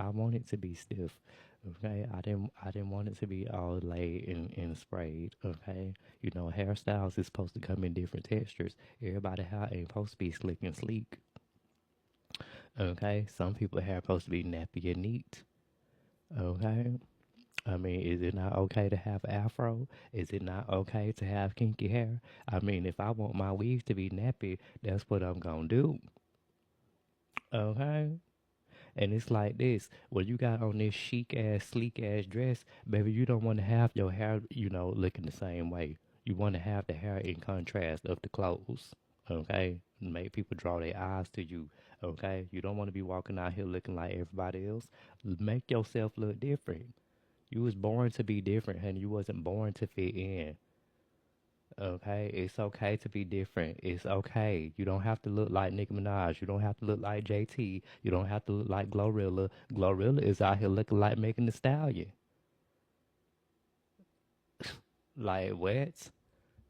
I want it to be stiff. Okay, I didn't want it to be all laid and sprayed. Okay, you know, hairstyles is supposed to come in different textures. Everybody hair ain't supposed to be slick and sleek. Okay, some people hair supposed to be nappy and neat. Okay, I mean, is it not okay to have afro? Is it not okay to have kinky hair? I mean, if I want my weaves to be nappy, that's what I'm gonna do. Okay. And it's like this: when you got on this chic ass, sleek ass dress, baby, you don't want to have your hair, looking the same way. You want to have the hair in contrast of the clothes. Okay, make people draw their eyes to you. Okay, you don't want to be walking out here looking like everybody else. Make yourself look different. You was born to be different, honey. You wasn't born to fit in. Okay, it's okay to be different. It's okay. You don't have to look like Nicki Minaj. You don't have to look like JT. You don't have to look like Glorilla. Glorilla is out here looking like Megan Thee Stallion. Like what?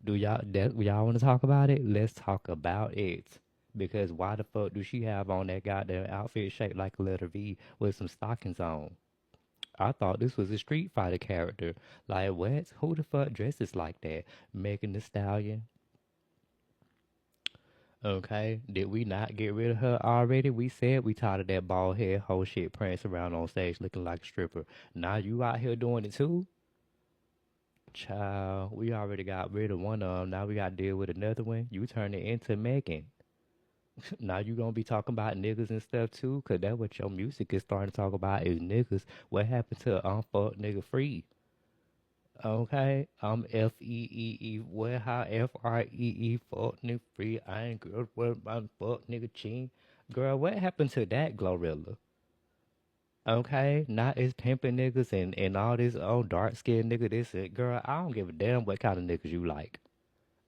Y'all want to talk about it? Let's talk about it. Because why the fuck do she have on that goddamn outfit shaped like a letter V with some stockings on? I thought this was a Street Fighter character. Like what? Who the fuck dresses like that? Megan Thee Stallion. Okay, did we not get rid of her already? We said we tired of that bald head whole shit prancing around on stage looking like a stripper. Now you out here doing it too? Child, we already got rid of one of them. Now we got to deal with another one. You turn it into Megan. Now you gonna be talking about niggas and stuff too? Cause that's what your music is starting to talk about is niggas. What happened to fuck nigga free? Okay, I'm F-E-E-E. Well, how F-R-E-E, fuck nigga free. I ain't girl, what about fuck nigga chin? Girl, what happened to that Glorilla? Okay, not as pimping niggas and all this old dark skinned nigga. This it. Girl, I don't give a damn what kind of niggas you like.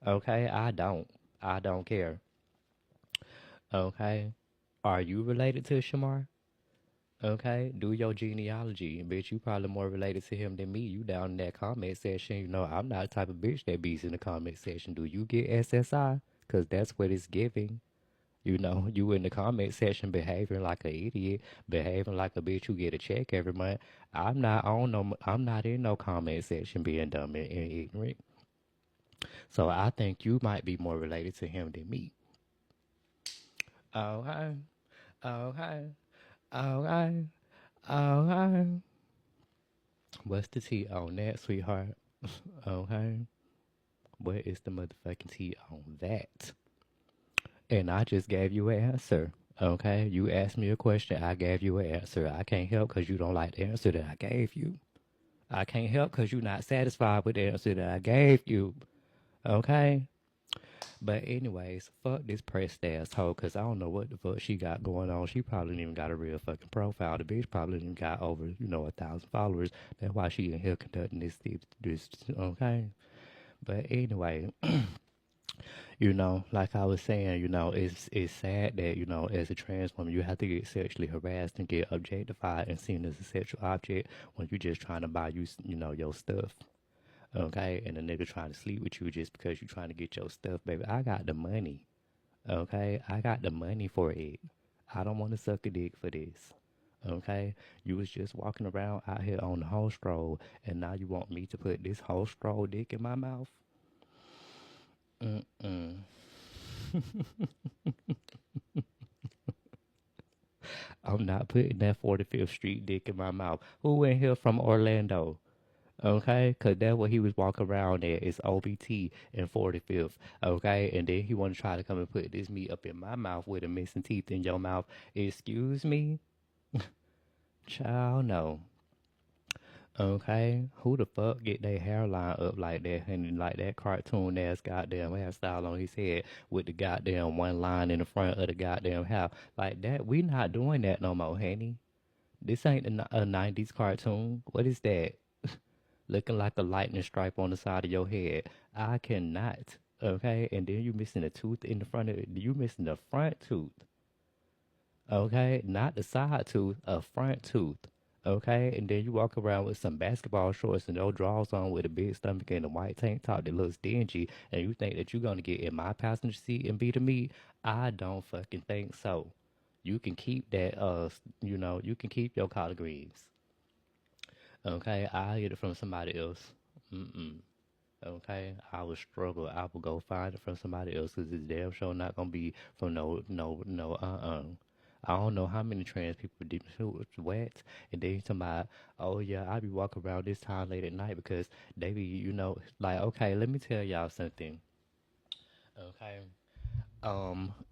Okay, I don't. I don't care. Okay, are you related to Shamar? Okay, do your genealogy. Bitch, you probably more related to him than me. You down in that comment section. You know, I'm not the type of bitch that beats in the comment section. Do you get SSI? Because that's what it's giving. You know, you in the comment section behaving like an idiot, behaving like a bitch who get a check every month. I'm not in no comment section being dumb and ignorant. So I think you might be more related to him than me. Okay, okay, okay, okay. What's the tea on that, sweetheart? Okay. What is the motherfucking tea on that? And I just gave you an answer. Okay. You asked me a question. I gave you an answer. I can't help because you don't like the answer that I gave you. I can't help because you're not satisfied with the answer that I gave you. Okay. But anyways, fuck this pressed ass hoe because I don't know what the fuck she got going on. She probably didn't even got a real fucking profile. The bitch probably didn't got over, 1,000 followers. That's why she in here conducting this, okay? But anyway, like I was saying, it's sad that, as a trans woman, you have to get sexually harassed and get objectified and seen as a sexual object when you're just trying to buy your stuff. Okay, and a nigga trying to sleep with you just because you're trying to get your stuff, baby. I got the money. Okay, I got the money for it. I don't want to suck a dick for this. Okay, you was just walking around out here on the whole stroll, and now you want me to put this whole stroll dick in my mouth? Mm-mm. I'm not putting that 45th Street dick in my mouth. Who in here from Orlando? Okay, cause that's what he was walking around at is OBT and 45th. Okay, and then he want to try to come and put this meat up in my mouth with a missing teeth in your mouth. Excuse me, child, no. Okay, who the fuck get their hairline up like that and like that cartoon ass goddamn hairstyle on his head with the goddamn one line in the front of the goddamn house like that? We not doing that no more, honey. This ain't a 90s cartoon. What is that? Looking like a lightning stripe on the side of your head. I cannot. Okay, and then you missing a tooth in the front of it. You missing the front tooth. Okay, not the side tooth, a front tooth. Okay, and then you walk around with some basketball shorts and no drawers on with a big stomach and a white tank top that looks dingy, and you think that you're gonna get in my passenger seat and be the me? I don't fucking think so. You can keep that. You can keep your collard greens. Okay, I get it from somebody else. Mm-mm. Okay, I would struggle. I would go find it from somebody else because it's damn sure not gonna be from no. I don't know how many trans people did what, and then you talking about, oh yeah, I be walking around this time late at night because they be, like, okay, let me tell y'all something. Okay,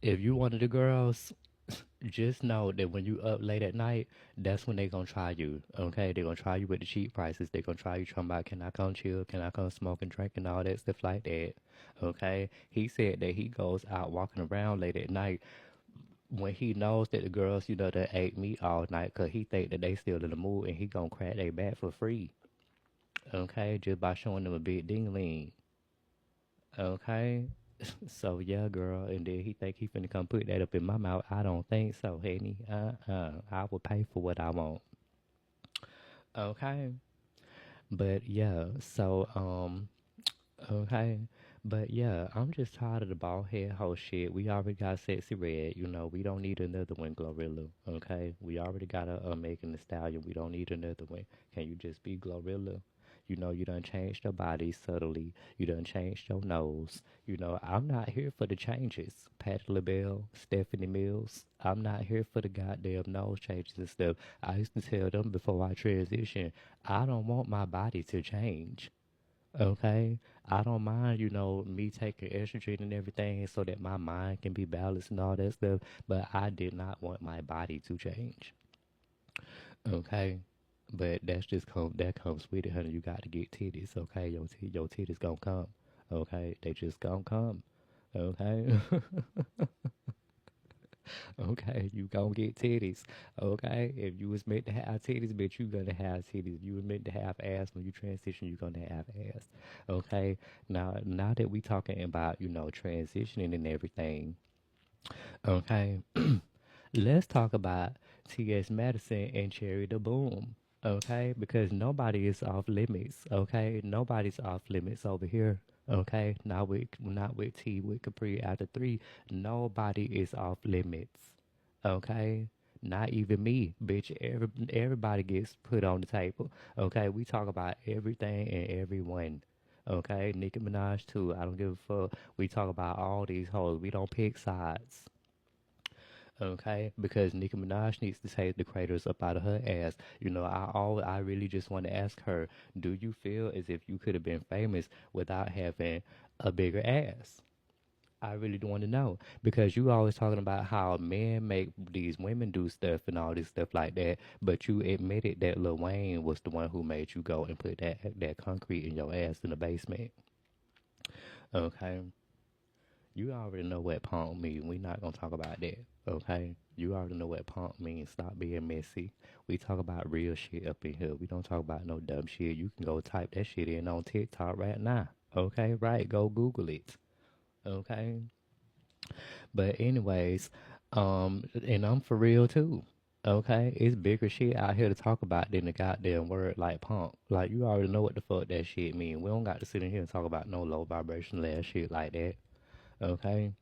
if you one of the girls, just know that when you up late at night, that's when they gonna try you. Okay, they gonna try you with the cheap prices. They gonna try you talking about, can I come chill? Can I come smoke and drink and all that stuff like that? Okay, he said that he goes out walking around late at night when he knows that the girls, that ate meat all night, cause he think that they still in the mood and he gonna crack their back for free. Okay, just by showing them a big ding ling. Okay. So yeah, girl, and then he think he finna come put that up in my mouth. I don't think so, Henny. I will pay for what I want. Okay. But yeah, okay. But yeah, I'm just tired of the bald head whole shit. We already got Sexy Red, we don't need another one, Glorilla. Okay, we already got a Megan Thee Stallion. We don't need another one. Can you just be Glorilla? You done changed your body subtly. You done changed your nose. I'm not here for the changes. Patti LaBelle, Stephanie Mills. I'm not here for the goddamn nose changes and stuff. I used to tell them before I transition, I don't want my body to change. Okay, I don't mind, me taking estrogen and everything so that my mind can be balanced and all that stuff. But I did not want my body to change. Okay, but that comes with it, honey. You got to get titties. Okay, your titties gonna come. Okay, they just gonna come. Okay, okay, you gonna get titties. Okay, if you was meant to have titties, bitch, you gonna have titties. If you was meant to have ass when you transition, you gonna have ass. Okay, now that we talking about transitioning and everything. Okay, let's talk about T.S. Madison and Cherry the Boom. Okay, because nobody is off limits. Okay, nobody's off limits over here. Okay, not with T with Capri after three. Nobody is off limits. Okay, not even me, bitch. Everybody gets put on the table. Okay, we talk about everything and everyone. Okay, Nicki Minaj too. I don't give a fuck. We talk about all these hoes. We don't pick sides. Okay, because Nicki Minaj needs to take the craters up out of her ass. I really just want to ask her, do you feel as if you could have been famous without having a bigger ass? I really do want to know because you always talking about how men make these women do stuff and all this stuff like that, but you admitted that Lil Wayne was the one who made you go and put that concrete in your ass in the basement. Okay, you already know what punk means. We not gonna talk about that. Okay, you already know what punk means. Stop being messy. We talk about real shit up in here. We don't talk about no dumb shit. You can go type that shit in on TikTok right now. Okay, right? Go Google it. Okay. But anyways, and I'm for real too. Okay, it's bigger shit out here to talk about than the goddamn word like punk. Like you already know what the fuck that shit mean. We don't got to sit in here and talk about no low vibration ass shit like that. Okay.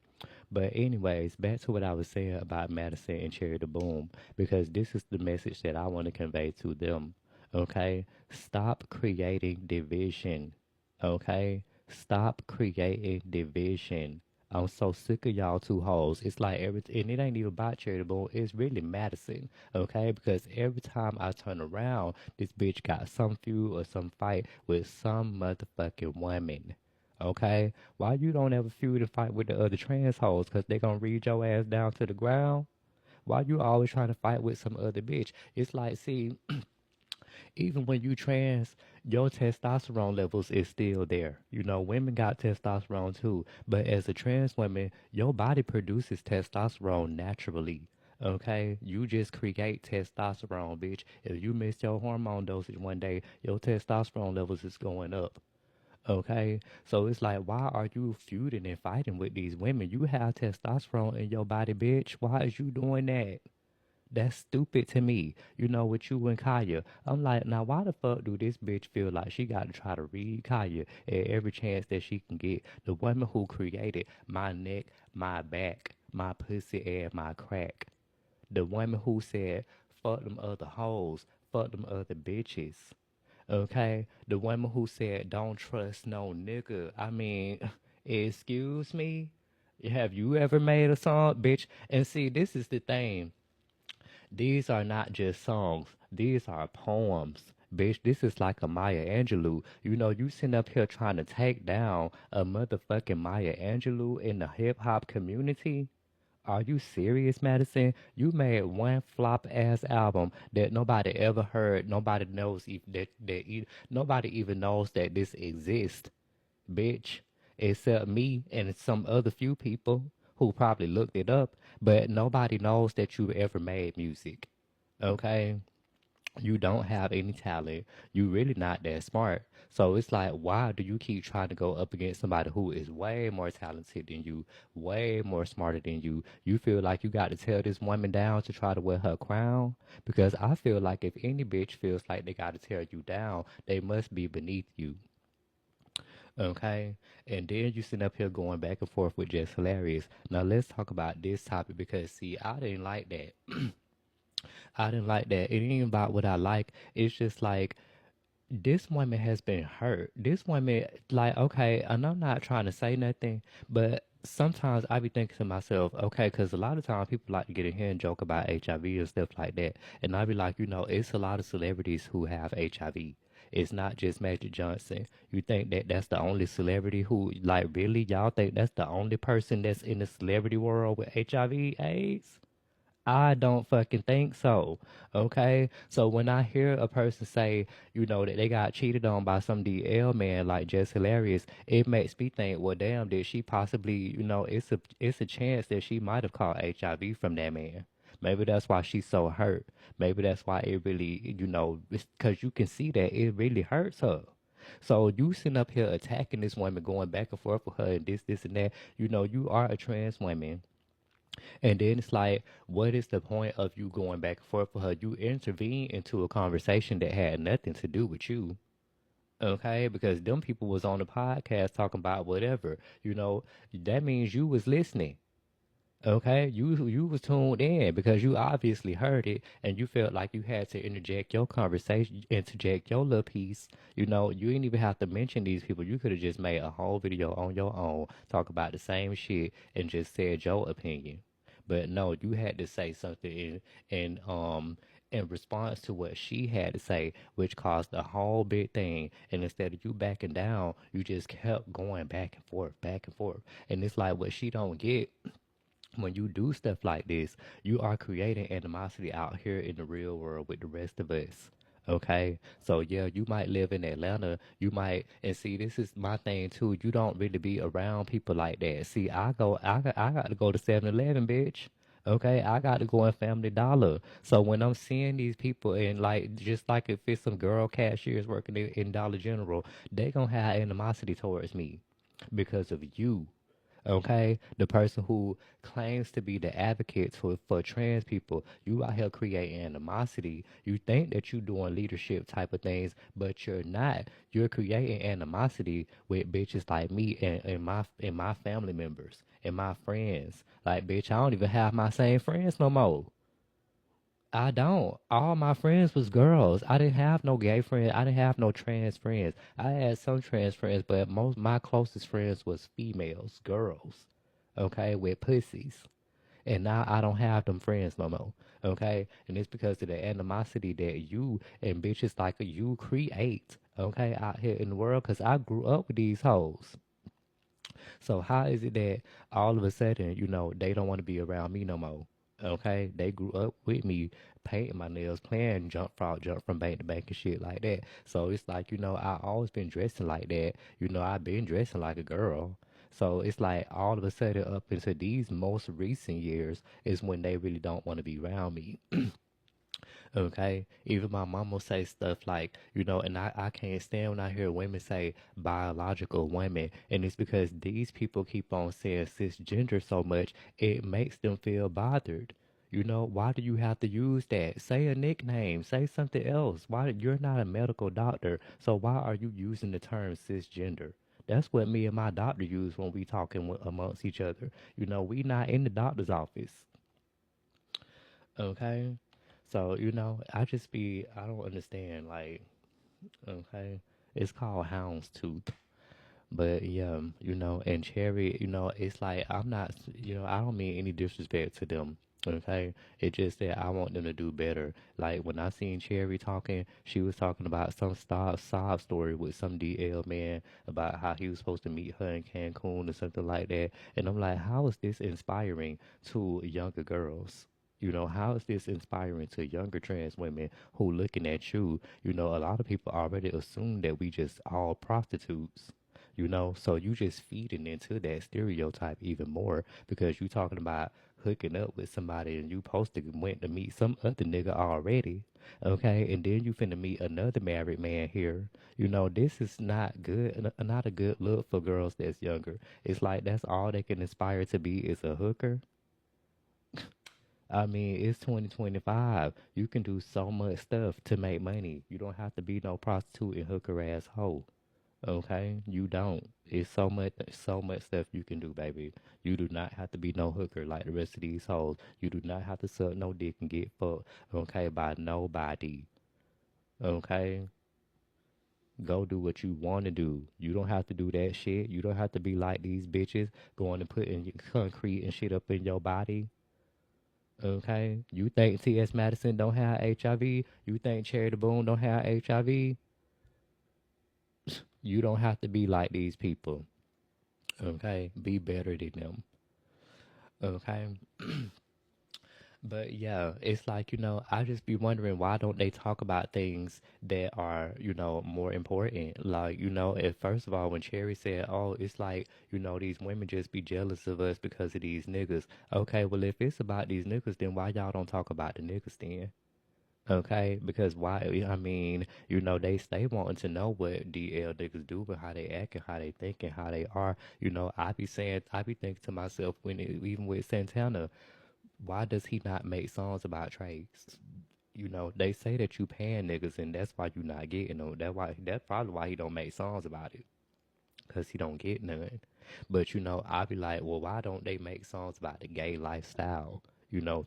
But anyways, back to what I was saying about Madison and Cherry the Boom, because this is the message that I want to convey to them. Okay, stop creating division. Okay, stop creating division. I'm so sick of y'all two hoes. It's like and it ain't even about Cherry the Boom. It's really Madison. Okay, because every time I turn around, this bitch got some feud or some fight with some motherfucking woman. Okay? Why you don't ever feud and fight with the other trans hoes? Because they gonna read your ass down to the ground? Why you always trying to fight with some other bitch? It's like, see, even when you trans, your testosterone levels is still there. Women got testosterone too. But as a trans woman, your body produces testosterone naturally. Okay? You just create testosterone, bitch. If you miss your hormone dosage one day, your testosterone levels is going up. Okay, so it's like, why are you feuding and fighting with these women? You have testosterone in your body, bitch. Why is you doing that? That's stupid to me. With you and Kaya. I'm like, now why the fuck do this bitch feel like she got to try to read Kaya at every chance that she can get? The woman who created my neck, my back, my pussy, and my crack. The woman who said, fuck them other hoes, fuck them other bitches. Okay? The woman who said, don't trust no nigga. I mean, excuse me? Have you ever made a song, bitch? And see, this is the thing. These are not just songs. These are poems. Bitch, this is like a Maya Angelou. You know, you sitting up here trying to take down a motherfucking Maya Angelou in the hip hop community. Are you serious, Madison? You made one flop ass album that nobody ever heard. Nobody knows if nobody even knows that this exists, bitch, except me and some other few people who probably looked it up. But nobody knows that you ever made music. Okay, you don't have any talent. You really not that smart. So it's like, why do you keep trying to go up against somebody who is way more talented than you, way more smarter than you? You feel like you got to tear this woman down to try to wear her crown? Because I feel like if any bitch feels like they got to tear you down, they must be beneath you. Okay, and then you sit up here going back and forth with just hilarious. Now let's talk about this topic because see, I didn't like that. I didn't like that. It ain't about what I like. It's just like this woman has been hurt. This woman, like, okay, and I'm not trying to say nothing, but sometimes I be thinking to myself, okay, because a lot of times people like to get in here and joke about HIV and stuff like that. And I be like, it's a lot of celebrities who have HIV. It's not just Magic Johnson. You think that that's the only celebrity who, like, really? Y'all think that's the only person that's in the celebrity world with HIV/AIDS? I don't fucking think so. Okay. So when I hear a person say, that they got cheated on by some DL man like just hilarious, it makes me think, well damn, did she possibly, it's a chance that she might have caught HIV from that man. Maybe that's why she's so hurt. Maybe that's why it really, because you can see that it really hurts her. So you sitting up here attacking this woman, going back and forth with her and this and that. You are a trans woman, and then it's like, what is the point of you going back and forth with her? You intervene into a conversation that had nothing to do with you. Okay, because them people was on the podcast talking about whatever. That means you was listening. Okay, you was tuned in because you obviously heard it and you felt like you had to interject your conversation, interject your little piece. You didn't even have to mention these people. You could have just made a whole video on your own, talk about the same shit, and just said your opinion. But no, you had to say something in response to what she had to say, which caused a whole big thing. And instead of you backing down, you just kept going back and forth, back and forth. And it's like what she don't get when you do stuff like this, you are creating animosity out here in the real world with the rest of us. Okay, so yeah, you might live in Atlanta. You might, and see, this is my thing too. You don't really be around people like that. See, I got to go to 7-Eleven, bitch. Okay, I got to go in Family Dollar. So when I'm seeing these people and like, just like if it's some girl cashiers working in Dollar General, they gonna have animosity towards me because of you. Okay, the person who claims to be the advocate for trans people, you out here creating animosity. You think that you're doing leadership type of things, but you're not. You're creating animosity with bitches like me and my family members and my friends. Like, bitch, I don't even have my same friends no more. I don't. All my friends was girls. I didn't have no gay friends. I didn't have no trans friends. I had some trans friends, but most my closest friends was females, girls. Okay, with pussies. And now I don't have them friends no more. Okay, and it's because of the animosity that you and bitches like you create. Okay, out here in the world, cause I grew up with these hoes. So how is it that all of a sudden, they don't want to be around me no more? Okay, they grew up with me painting my nails, playing jump frog, jump from bank to bank and shit like that. So it's like, I always been dressing like that. I've been dressing like a girl. So it's like all of a sudden up into these most recent years is when they really don't want to be around me. Okay. Even my mom will say stuff like, and I can't stand when I hear women say biological women. And it's because these people keep on saying cisgender so much, it makes them feel bothered. Why do you have to use that? Say a nickname, say something else. Why you're not a medical doctor, so why are you using the term cisgender? That's what me and my doctor use when we talking amongst each other. We not in the doctor's office. Okay. So, I don't understand. Like, okay. It's called houndstooth. But yeah, and Cherry, it's like I'm not, I don't mean any disrespect to them. Okay, it just that I want them to do better. Like when I seen Cherry talking, she was talking about some sob story with some DL man about how he was supposed to meet her in Cancun or something like that. And I'm like, how is this inspiring to younger girls? How is this inspiring to younger trans women who looking at you? A lot of people already assume that we just all prostitutes. So you just feeding into that stereotype even more because you talking about hooking up with somebody and you supposed to went to meet some other nigga already, okay, and then you finna meet another married man here. This is not good, not a good look for girls that's younger. It's like that's all they can aspire to be is a hooker. I mean, it's 2025. You can do so much stuff to make money. You don't have to be no prostitute and hooker ass hoe. Okay, you don't. It's so much stuff you can do, baby. You do not have to be no hooker like the rest of these hoes. You do not have to suck no dick and get fucked, okay, by nobody. Okay, go do what you want to do. You don't have to do that shit. You don't have to be like these bitches going and putting concrete and shit up in your body. Okay, you think T.S. Madison don't have HIV? You think Cherry the Boom don't have HIV? You don't have to be like these people. Okay, be better than them. Okay. But yeah, it's like, I just be wondering why don't they talk about things that are, more important. Like, at first of all, when Cherry said, oh, it's like, these women just be jealous of us because of these niggas. Okay, well, if it's about these niggas, then why y'all don't talk about the niggas then? Okay, because why? I mean, they stay wanting to know what DL niggas do, but how they act and how they think and how they are. I be thinking to myself even with Santana, why does he not make songs about trades? They say that you paying niggas and that's why you not getting them. That's probably why he don't make songs about it. Cause he don't get none. But I be like, well, why don't they make songs about the gay lifestyle?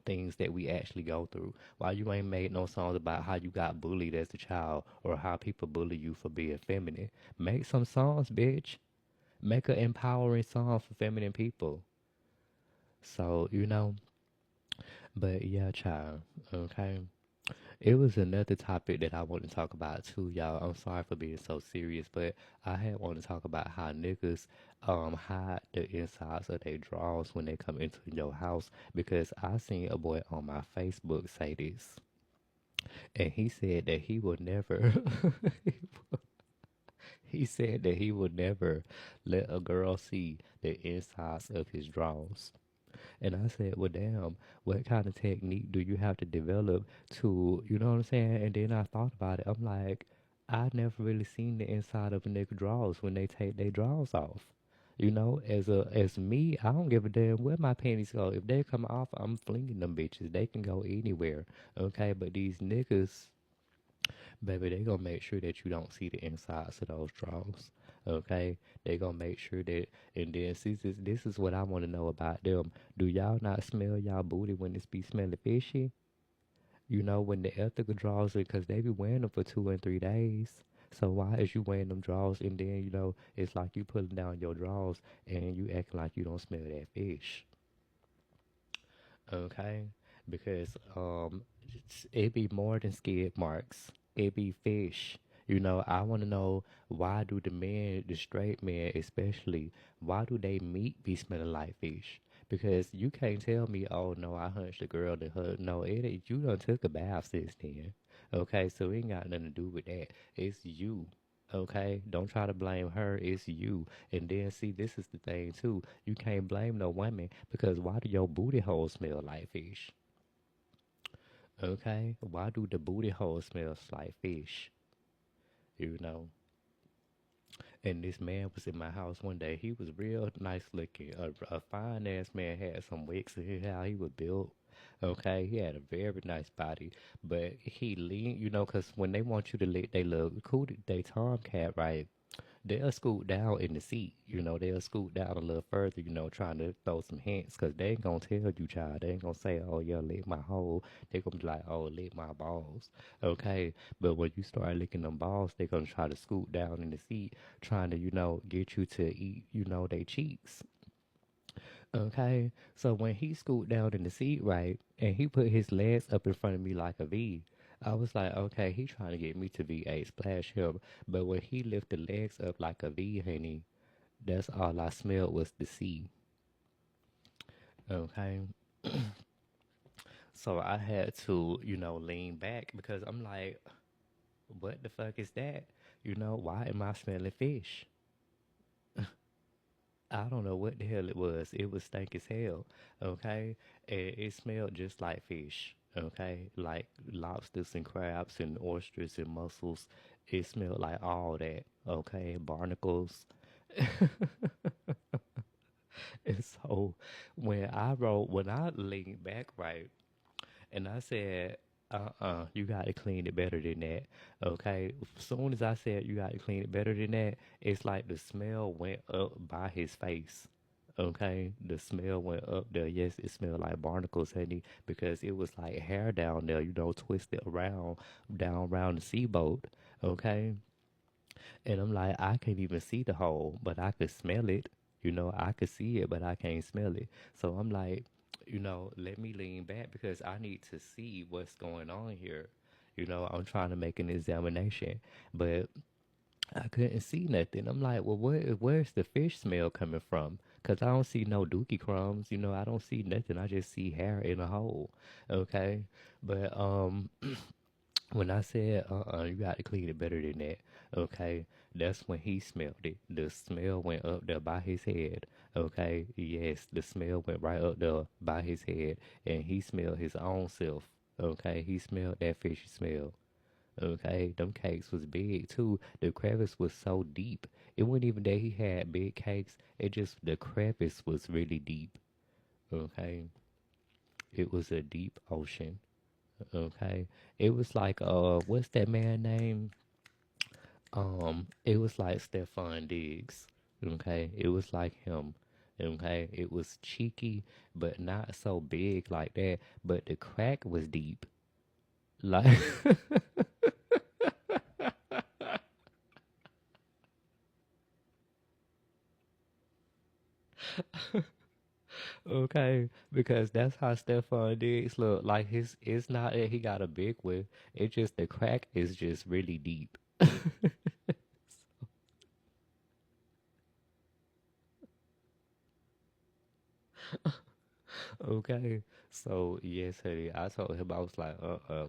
Things that we actually go through. Why you ain't made no songs about how you got bullied as a child or how people bully you for being feminine? Make some songs, bitch. Make an empowering song for feminine people. So, but yeah, child. Okay. It was another topic that I want to talk about too, y'all. I'm sorry for being so serious, but I had want to talk about how niggas hide the insides of their drawers when they come into your house because I seen a boy on my Facebook say this, and he said that he would never. He said that he would never let a girl see the insides of his drawers. And I said, well, damn, what kind of technique do you have to develop to, you know what I'm saying? And then I thought about it. I'm like, I never really seen the inside of a nigga drawers when they take their drawers off. As me, I don't give a damn where my panties go. If they come off, I'm flinging them bitches. They can go anywhere. Okay, but these niggas, baby, they gonna make sure that you don't see the insides of those drawers. Okay, they gonna make sure that, and then see this is what I want to know about them. Do y'all not smell y'all booty when it's be smelling fishy? When the ethical drawers, because they be wearing them for 2 and 3 days. So why is you wearing them drawers and then it's like you pulling down your drawers and you acting like you don't smell that fish? Okay, because it be more than skid marks. It be fish. I want to know why do the men, the straight men especially, why do they meat be smelling like fish? Because you can't tell me, oh no, I hunched a girl to her. No, it ain't. You done took a bath since then. Okay, so it ain't got nothing to do with that. It's you. Okay, don't try to blame her. It's you. And then see, this is the thing too. You can't blame no woman because why do your booty holes smell like fish? Okay, why do the booty holes smell like fish? You know. And this man was in my house one day. He was real nice looking. A fine ass man, had some wicks in his how he was built. Okay, he had a very nice body, but he lean, cause when they want you to lick they little cool, they tomcat, right? they'll scoot down in the seat. They'll scoot down a little further, trying to throw some hints because they ain't gonna tell you, child. They ain't gonna say, oh, yeah, lick my hole. They gonna be like, oh, lick my balls. Okay. But when you start licking them balls, they gonna try to scoot down in the seat, trying to, get you to eat, they cheeks. Okay. So when he scoot down in the seat, right, and he put his legs up in front of me like a V, I was like, okay, he trying to get me to V8 splash him. But when he lift the legs up like a V, honey, that's all I smelled was the sea. Okay. So I had to, lean back because I'm like, what the fuck is that? Why am I smelling fish? I don't know what the hell it was. It was stank as hell. Okay. And it smelled just like fish. Okay. Like lobsters and crabs and oysters and mussels. It smelled like all that. Okay. Barnacles. And so when I leaned back right, and I said, you got to clean it better than that. Okay. As soon as I said you got to clean it better than that, it's like the smell went up by his face. Okay. The smell went up there. Yes, it smelled like barnacles, honey, because it was like hair down there, twisted around, down around the seaboat. Okay. And I'm like, I can't even see the hole, but I could smell it. I could see it, but I can't smell it. So I'm like, let me lean back because I need to see what's going on here. I'm trying to make an examination, but I couldn't see nothing. I'm like, well, where's the fish smell coming from? Because I don't see no dookie crumbs. I don't see nothing. I just see hair in a hole. Okay. But when I said, you got to clean it better than that, okay, that's when he smelled it. The smell went up there by his head, okay? Yes, the smell went right up there by his head, and he smelled his own self, okay? He smelled that fishy smell, okay? Them cakes was big, too. The crevice was so deep. It wasn't even that he had big cakes. It just, the crevice was really deep, okay? It was a deep ocean. Okay. It was like what's that man name? It was like Stefan Diggs. Okay. It was like him. Okay. It was cheeky, but not so big like that. But the crack was deep. Like okay. Because that's how Stefan Diggs look. Like his it's not that he got a big one. It's just the crack is just really deep. Okay. So yes, honey, I told him I was like,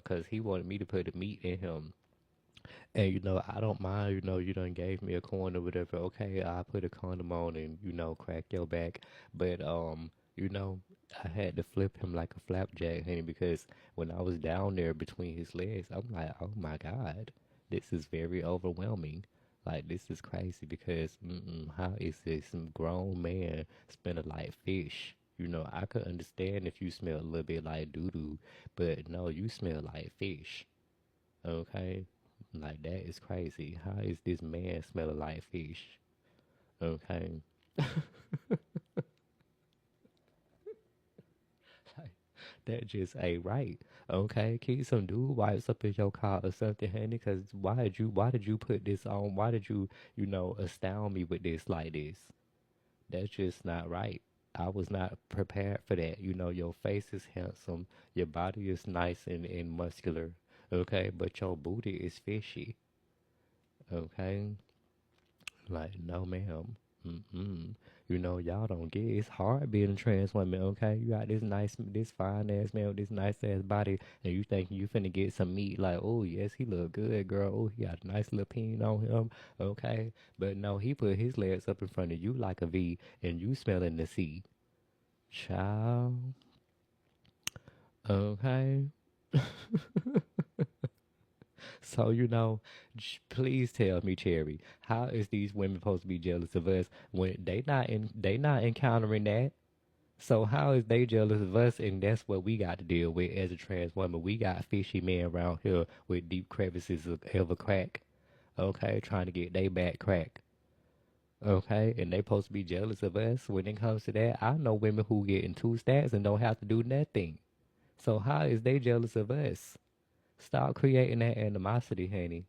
cause he wanted me to put the meat in him. And I don't mind, you done gave me a corn or whatever. Okay, I put a condom on and, crack your back. But you know, I had to flip him like a flapjack, honey, because when I was down there between his legs, I'm like, oh my God, this is very overwhelming. Like this is crazy because how is this grown man smelling like fish? I could understand if you smell a little bit like doo doo, but no, you smell like fish. Okay, like that is crazy. How is this man smelling like fish? Okay, like that just ain't right. Okay, keep some dude wipes up in your car or something, honey. Cause why did you put this on? Why did you astound me with this like this? That's just not right. I was not prepared for that. Your face is handsome, your body is nice and muscular. Okay, but your booty is fishy. Okay, like, no, ma'am. Mm-mm. Y'all don't get it. It's hard being a trans woman, okay? You got this fine ass man with this nice ass body, and you think you finna get some meat, like, oh, yes, he look good, girl. Oh, he got a nice little peen on him, okay? But no, he put his legs up in front of you like a V, and you smelling the sea. Child, okay? So please tell me, Cherry, how is these women supposed to be jealous of us when they not encountering that? So how is they jealous of us, and that's what we got to deal with as a trans woman? We got fishy men around here with deep crevices of a crack. Okay, trying to get they back crack. Okay, and they supposed to be jealous of us when it comes to that. I know women who get in two stacks and don't have to do nothing. So how is they jealous of us? Stop creating that animosity, honey.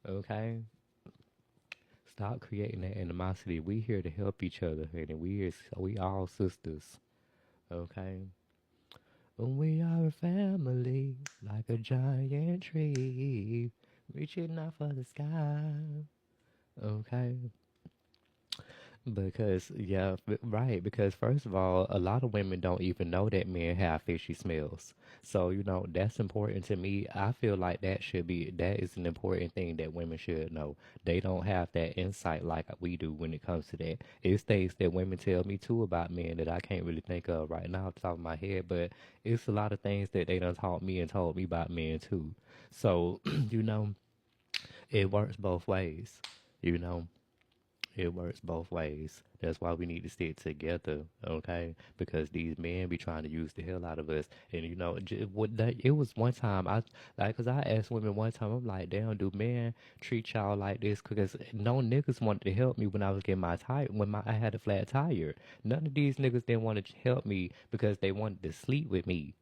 Okay? Stop creating that animosity. We here to help each other, honey. We all sisters. Okay? We are a family, like a giant tree, reaching out for the sky. Okay? Because right. Because first of all, a lot of women don't even know that men have fishy smells. So that's important to me. I feel like that is an important thing that women should know. They don't have that insight like we do when it comes to that. It's things that women tell me too about men that I can't really think of right now off the top of my head. But it's a lot of things that they done taught me and told me about men too. So it works both ways. You know. It works both ways. That's why we need to stick together, okay? Because these men be trying to use the hell out of us. And it was one time cause I asked women one time. I'm like, damn, do men treat y'all like this? Because no niggas wanted to help me when I was getting my tire I had a flat tire. None of these niggas didn't want to help me because they wanted to sleep with me.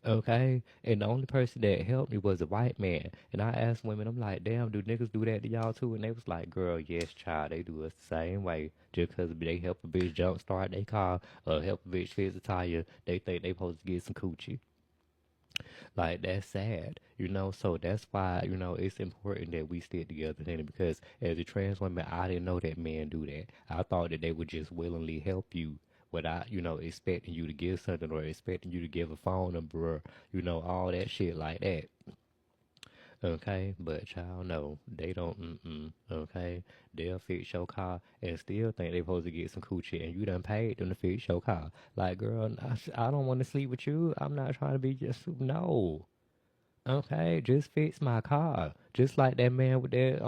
Okay, and the only person that helped me was a white man. And I asked women, I'm like, damn, do niggas do that to y'all too? And they was like, girl, yes, child, they do us the same way. Just because they help a bitch jump start their car or help a bitch fix a tire, they think they supposed to get some coochie. Like, that's sad, So that's why, it's important that we stick together, honey, because as a trans woman, I didn't know that men do that. I thought that they would just willingly help you without, expecting you to give something or expecting you to give a phone number or, all that shit like that. Okay, but child, no, they don't. Okay, they'll fix your car and still think they supposed to get some coochie, and you done paid them to fix your car. Like, girl, I don't want to sleep with you. I'm not trying to be just no. Okay, just fix my car. Just like that man with that